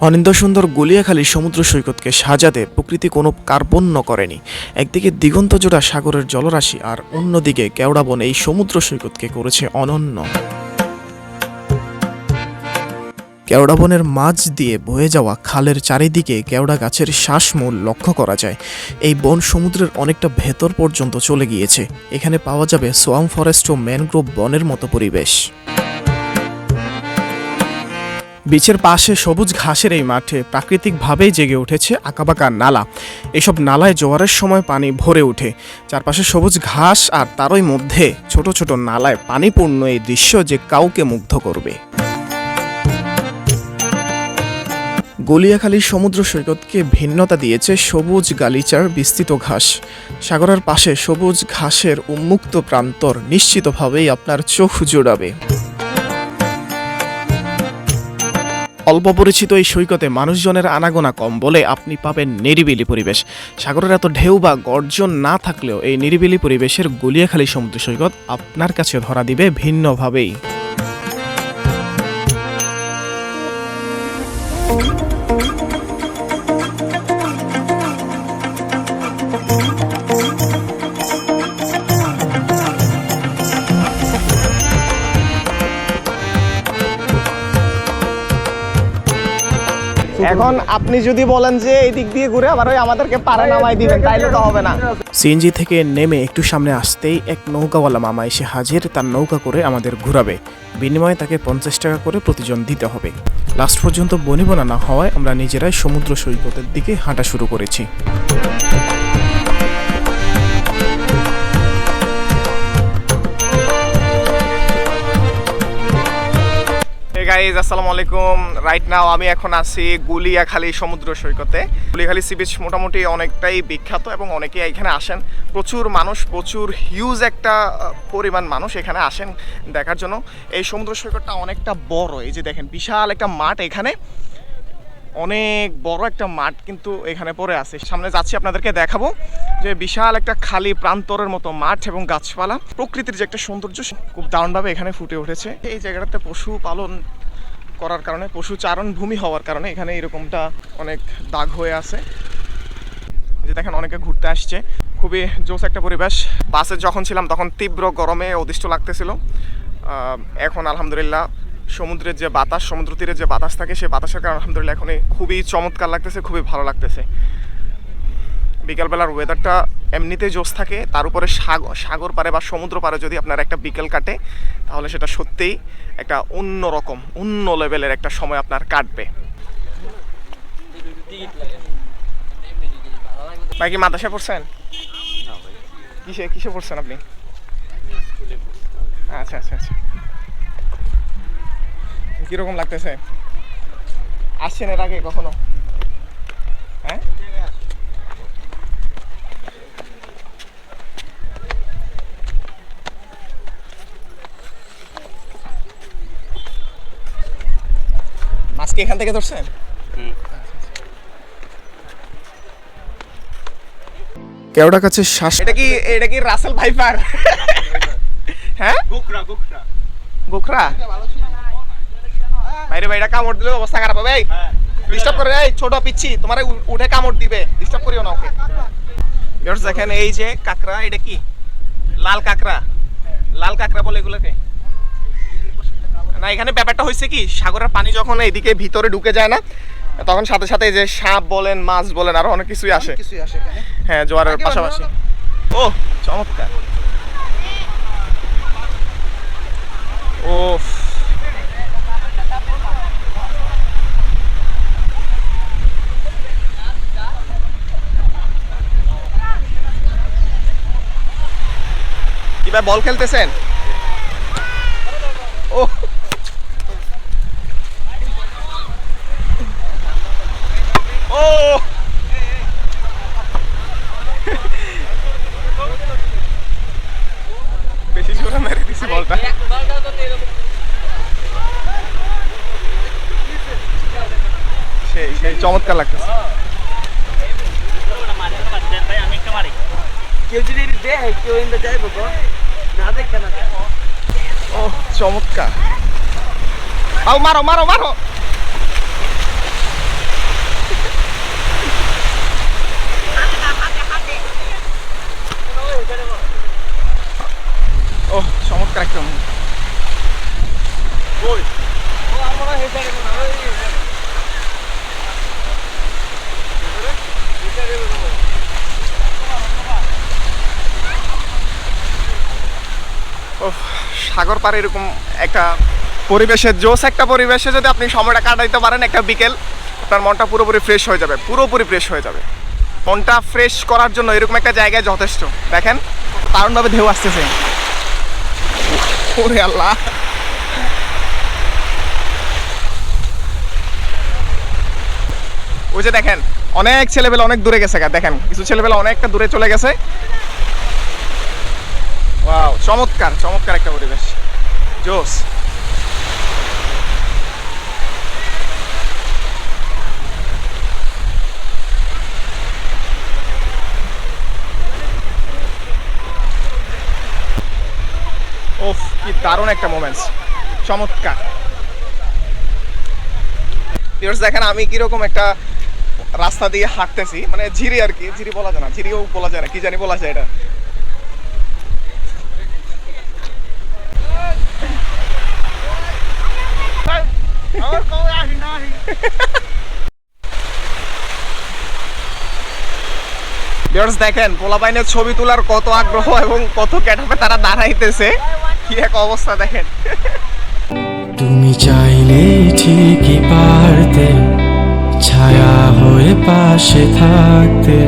অনিন্দ্য সুন্দর গলিয়াখালীর সমুদ্র সৈকতকে সাজাতে প্রকৃতি কোনো কার্পণ্য করেনি। একদিকে দিগন্ত জোড়া সাগরের জলরাশি, আর অন্যদিকে কেওড়া বন এই সমুদ্র সৈকতকে করেছে অনন্য। কেওড়া বনের মাঝ দিয়ে বয়ে যাওয়া খালের চারিদিকে কেওড়া গাছের শ্বাসমূল লক্ষ্য করা যায়। এই বন সমুদ্রের অনেকটা ভেতর পর্যন্ত চলে গিয়েছে। এখানে পাওয়া যাবে সোয়াম ফরেস্ট ও ম্যানগ্রোভ বনের মতো পরিবেশ। বিচের পাশে সবুজ ঘাসের এই মাঠে প্রাকৃতিকভাবেই জেগে উঠেছে আঁকাবাঁকা নালা। এসব নালায় জোয়ারের সময় পানি ভরে ওঠে। চারপাশে সবুজ ঘাস, আর তারই মধ্যে ছোট ছোট নালায় পানিপূর্ণ এই দৃশ্য যে কাউকে মুগ্ধ করবে। গলিয়াখালীর সমুদ্র সৈকতকে ভিন্নতা দিয়েছে সবুজ গালিচার বিস্তৃত ঘাস। সাগরের পাশে সবুজ ঘাসের উন্মুক্ত প্রান্তর নিশ্চিতভাবেই আপনার চোখ জোড়াবে। অল্প পরিচিত এই সৈকতে মানুষজনের আনাগোনা কম বলে আপনি পাবেন নিরিবিলি পরিবেশ। সাগরের এত ঢেউ বা গর্জন না থাকলেও এই নিরিবিলি পরিবেশের গলিয়াখালী সমুদ্র সৈকত আপনার কাছে ধরা দিবে ভিন্নভাবেই। এখন আপনি যদি বলেন যে এই দিক দিয়ে ঘুরে আবার ওই আমাদেরকে পারে নামাই দিবেন, তাইলে তো হবে না। সিএনজি থেকে নেমে একটু সামনে আসতেই এক নৌকাওয়ালা মামা এসে হাজির। তার নৌকা করে আমাদের ঘুরাবে। বিনিময়ে তাকে 50 টাকা করে প্রতিজন দিতে হবে। লাস্ট পর্যন্ত বনিবনা না হওয়ায় আমরা নিজেরাই সমুদ্র সৈকতের দিকে হাঁটা শুরু করেছি। গাইজ আসসালামু আলাইকুম। রাইট নাও আমি এখন আছি গলিয়াখালী সমুদ্র সৈকতে। গলিয়াখালী সি বিচ মোটামুটি অনেকটাই বিখ্যাত এবং অনেকেই এখানে আসেন। প্রচুর মানুষ, প্রচুর হিউজ একটা পরিমাণ মানুষ এখানে আসেন দেখার জন্য। এই সমুদ্র সৈকতটা অনেকটা বড়। এই যে দেখেন বিশাল একটা মাঠ, এখানে অনেক বড় একটা মাঠ কিন্তু এখানে পড়ে আছে। সামনে যাচ্ছি, আপনাদেরকে দেখাবো যে বিশাল একটা খালি প্রান্তরের মতো মাঠ এবং গাছপালা। প্রকৃতির যে একটা সৌন্দর্য খুব দারুণভাবে এখানে ফুটে উঠেছে। এই জায়গাটাতে পশু পালন করার কারণে, পশু চারণ ভূমি হওয়ার কারণে এখানে এরকমটা অনেক দাগ হয়ে আছে। যে দেখেন অনেকে ঘুরতে আসছে। খুবই জোস একটা পরিবেশ। বাসে যখন ছিলাম তখন তীব্র গরমে অদিষ্ট লাগতেছিল। এখন আলহামদুলিল্লাহ সমুদ্রের যে বাতাস, সমুদ্র তীরে যে বাতাস থাকে, সেই বাতাসের কারণে আলহামদুলিল্লাহ এখন খুবই চমৎকার লাগতেছে, খুবই ভালো লাগতেছে। বিকালবেলার ওয়েদারটা এমনিতেই জোস থাকে, তার উপরে সাগর পারে বা সমুদ্র পারে যদি আপনার একটা বিকেল কাটে, তাহলে সেটা সত্যিই একটা অন্যরকম, অন্য লেভেলের একটা সময় আপনার কাটবে। ভাই কি মাদ্রাসায় পড়ছেন? কিসে পড়ছেন আপনি? আচ্ছা আচ্ছা আচ্ছা। কিরকম লাগতেছে? আসছেন এর আগে কখনো? হ্যাঁ, মাছ কি এখান থেকে ধরছেন? কেওড়া গাছের শ্বাস। এটা কি রাসেল ভাইপার? হ্যাঁ, গোখরা। বাইরে বাইরে কামড় দিলে অবস্থা খারাপ হবে। ডিস্টার্ব করে, এই ছোট পিচ্ছি, তোমার উঠে কামড় দিবে, ডিস্টার্ব করিও না ওকে। দেখেন এই যে কাঁকড়া, এটা কি লাল কাঁকড়া? লাল কাঁকড়া বলে এগুলোকে না। এখানে ব্যাপারটা হয়েছে কি, সাগরের পানি যখন এইদিকে ভিতরে ঢুকে যায় না, তখন সাথে সাথে যে সাপ বলেন, মাছ বলেন, আরো অনেক কিছুই আসে। হ্যাঁ, জোয়ারের পাশাপাশি। ও চমৎকার। ও কি ভাই, বল খেলতেছেন? ও ও বেশি জোরে মেরে দিছি বলটা। সেই চমৎকার লাগতেছে। কেউ যদি দেখে, কেউ যাইবো না দেখে না। ও চমৎকার। মারো মারো মারো। ও চমৎকার একটা সাগর পাড়ে এরকম একটা পরিবেশে জোস একটা পরিবেশে যদি আপনি সময়টা কাটাইতে পারেন একটা বিকেল, আপনার মনটা পুরোপুরি ফ্রেশ হয়ে যাবে, পুরোপুরি ফ্রেশ হয়ে যাবে। মনটা ফ্রেশ করার জন্য এরকম একটা জায়গায় যথেষ্ট। দেখেন দারুণভাবে ঢেউ আসতেছে। ওরে আল্লাহ, ওই যে দেখেন অনেক ছেলেবেলা অনেক দূরে গেছে, দেখেন কিছু ছেলেবেলা অনেকটা দূরে চলে গেছে। ওয়াও, চমৎকার চমৎকার একটা পরিবেশ, জোস। ওফ, কি দারুণ একটা মোমেন্টস, চমৎকার। দেখেন আমি কিরকম একটা রাস্তা দিয়ে হাঁটতেছি, মানে ঝিরি আর কি, ঝিরি বলা যায় না, ঝিরিও বলা যায় না, কি জানি বলা যায় এটা। দেখেন পোলাপাইনের ছবি তোলার কত আগ্রহ এবং কত ক্যাটাপে তারা দাঁড়াইতেছে, কি এক অবস্থা দেখেন। তুমি চাইলে ঠিকই পারতে ছায়া হয়ে পাশে থাকতে,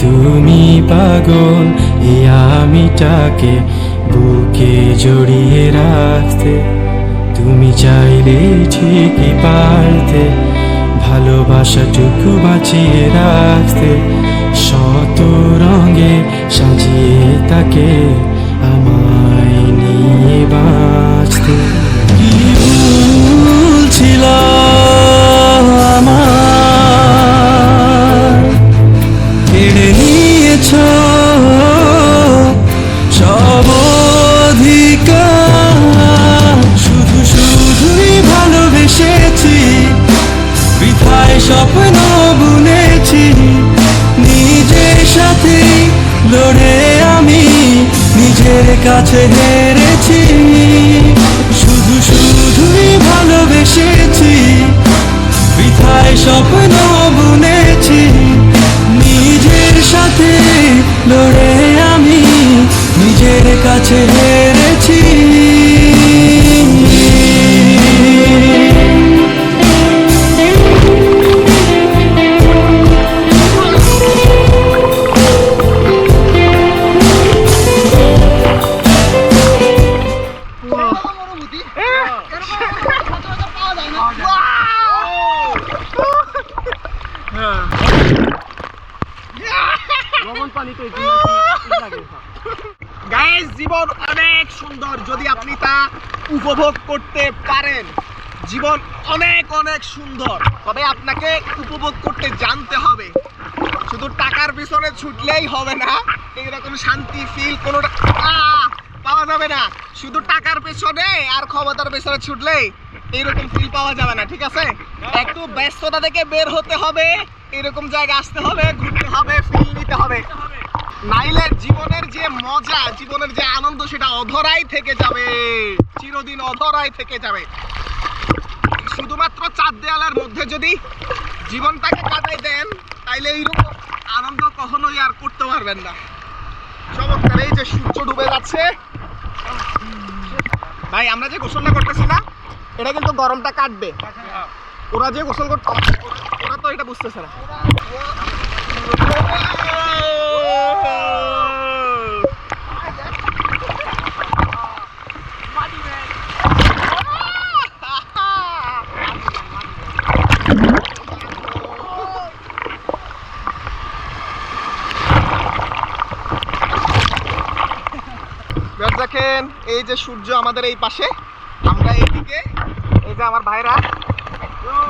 তুমি পাগল এই আমিটাকে বুকে জড়িয়ে রাখতে। তুমি চাইলে ঠিকই পারতে ভালোবাসাটুকু বাঁচিয়ে রাখতে, শত রঙে সাজিয়ে তাকে আমায় নিয়ে বাঁচতে। কি ভুল ছিল আমার, কেড়ে নিয়েছ সব অধিকার। শুধু শুধুই ভালোবেসেছি, বৃথায় স্বপ্ন বুনেছি, নিজের সাথে লড়ে আমি নিজের কাছে হেরেছি। শুধু শুধুই ভালোবেসেছি, বৃথায় স্বপ্ন বুনেছি, নিজের সাথে লড়ে আমি নিজের কাছে হেরেছি। গাইস, জীবন অনেক সুন্দর যদি আপনি তা উপভোগ করতে পারেন। জীবন অনেক অনেক সুন্দর, তবে আপনাকে উপভোগ করতে জানতে হবে। শুধু টাকার পিছনে ছুটলেই হবে না, এইরকম শান্তি ফিল কোনোটা পাওয়া যাবে না। শুধু টাকার পেছনে আর ক্ষমতার পেছনে ছুটলেই এইরকম ফিল পাওয়া যাবে না, ঠিক আছে? একটু ব্যস্ততা থেকে বের হতে হবে, এরকম জায়গা আসতে হবে, ঘুরতে হবে, ফিল নিতে হবে। নাইলে জীবনের যে মজা, জীবনের যে আনন্দ, সেটা অধরাই থেকে যাবে, চিরদিন অধরাই থেকে যাবে। শুধুমাত্র চার দেয়ালের মধ্যে যদি জীবনটাকে কাটাই দেন, তাইলে এইরকম আনন্দ কখনোই আর করতে পারবেন না। চমৎকার, এই যে সূর্য ডুবে যাচ্ছে। ভাই, আমরা যে গোসলটা করতেছি না, এটা কিন্তু গরমটা কাটবে। ওরা যে গোসল করতে, ওরা তো এটা বুঝতেছে না। দেখেন এই যে সূর্য আমাদের এই পাশে, আমরা এইদিকে, এই যে আমার ভাইরা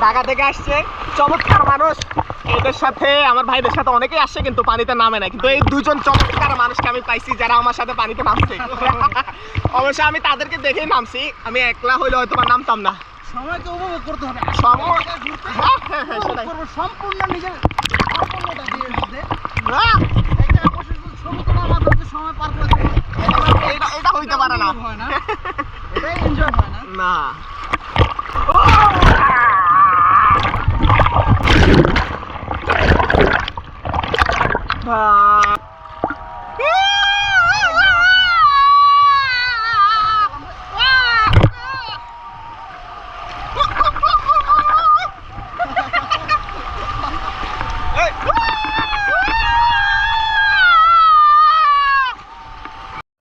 ঢাকা থেকে আসছে, চমৎকার মানুষ। এদের সাথে আমার ভাইদের সাথে অনেকেই আসছে কিন্তু পানিতে নামে না, কিন্তু এই দুজন চমৎকার মানুষকে আমি পাইছি যারা আমার সাথে পানিতে নামছে। অবশ্যই আমি তাদেরকে দেখেই নামছি, আমি একলা হইলে হয়তো বা নামতাম না। সময়কে উপভোগ করতে হবে, সম্পূর্ণ নিজের সম্পূর্ণতা দিয়ে ছবি তোলা সময় পার করে এটা হইতে পারে না হয় না, এটাই এনজয় হয় না। না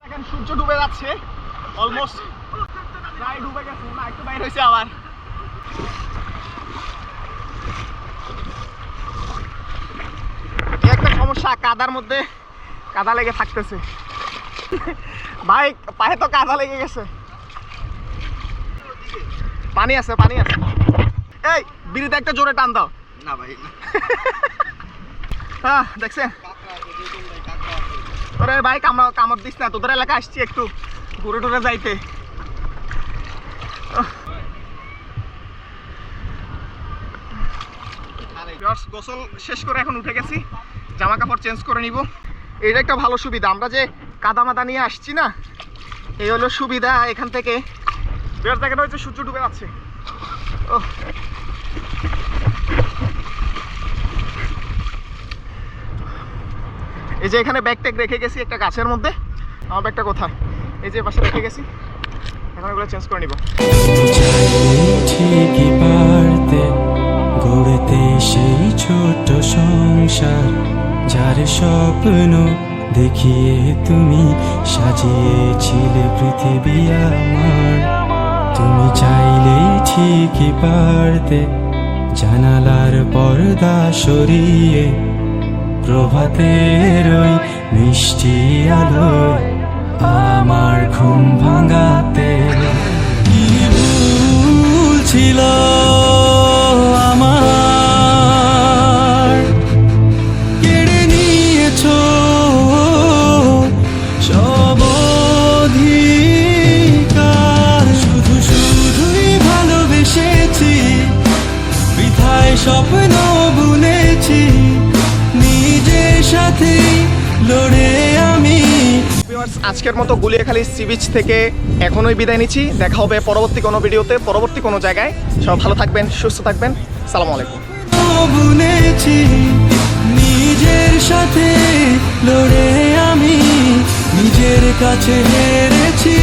এখন সূর্য ডুবে যাচ্ছে অলমোস্ট, প্রায় ডুবে গেছে না, একটু বাইরে হয়েছে আবার। এই একটা সমস্যা, কাদার মধ্যে কাদা লেগে থাকতেছে ভাই, পায়ে তো কাদা লেগে গেছে। পানি আছে, পানি আছে। এই বিড়িতে একটা জোরে টান দাও না ভাই, হ্যাঁ দেখছেন ওরে ভাই, কামড় দিস না, তোদের এলাকা আসছি একটু ঘুরে টুরে যাইতে। গোসল শেষ করে এখন উঠে গেছি, জামা কাপড় চেঞ্জ করে নিব। এইটা একটা ভালো সুবিধা, আমরা যে কাদা মাদা নিয়ে আসছি না, এই হলো সুবিধা এখান থেকে। বেশ দেখেন হয়েছে সূর্য ডুবে যাচ্ছে। এই যে এখানে ব্যাগ ট্যাগ রেখে গেছি একটা গাছের মধ্যে। আমার ব্যাগটা কোথায়? এই যে পাশে রেখে গেছি, এখন এগুলো চেঞ্জ করে নিব। ঠিকই পারতে গড়তে সেই ছোট সংসার, যার স্বপ্ন দেখিয়ে তুমি সাজিয়েছিলে পৃথিবী আমার। তুমি চাইলেই ঠিকই পারতে জানালার পর্দা সরিয়ে প্রভাতের ওই মিষ্টি আলোয় আমার ঘুম ভাঙাতে। কি ভুল ছিল আমার, কেড়ে নিয়েছো সব অধিকার। শুধু শুধুই ভালোবেসেছি, বৃথায় স্বপ্ন বুনেছি, নিজের সাথে লড়ে আমি। আজকের মতো গুলিয়াখালী সি বিচ থেকে এখনই বিদায় নিচ্ছি। দেখা হবে পরবর্তী কোনো ভিডিওতে, পরবর্তী কোনো জায়গায়। সবাই ভালো থাকবেন, সুস্থ থাকবেন। সালামু আলাইকুম। বুনেছি, নিজের সাথে লড়ে আমি নিজের কাছে হেরেছি।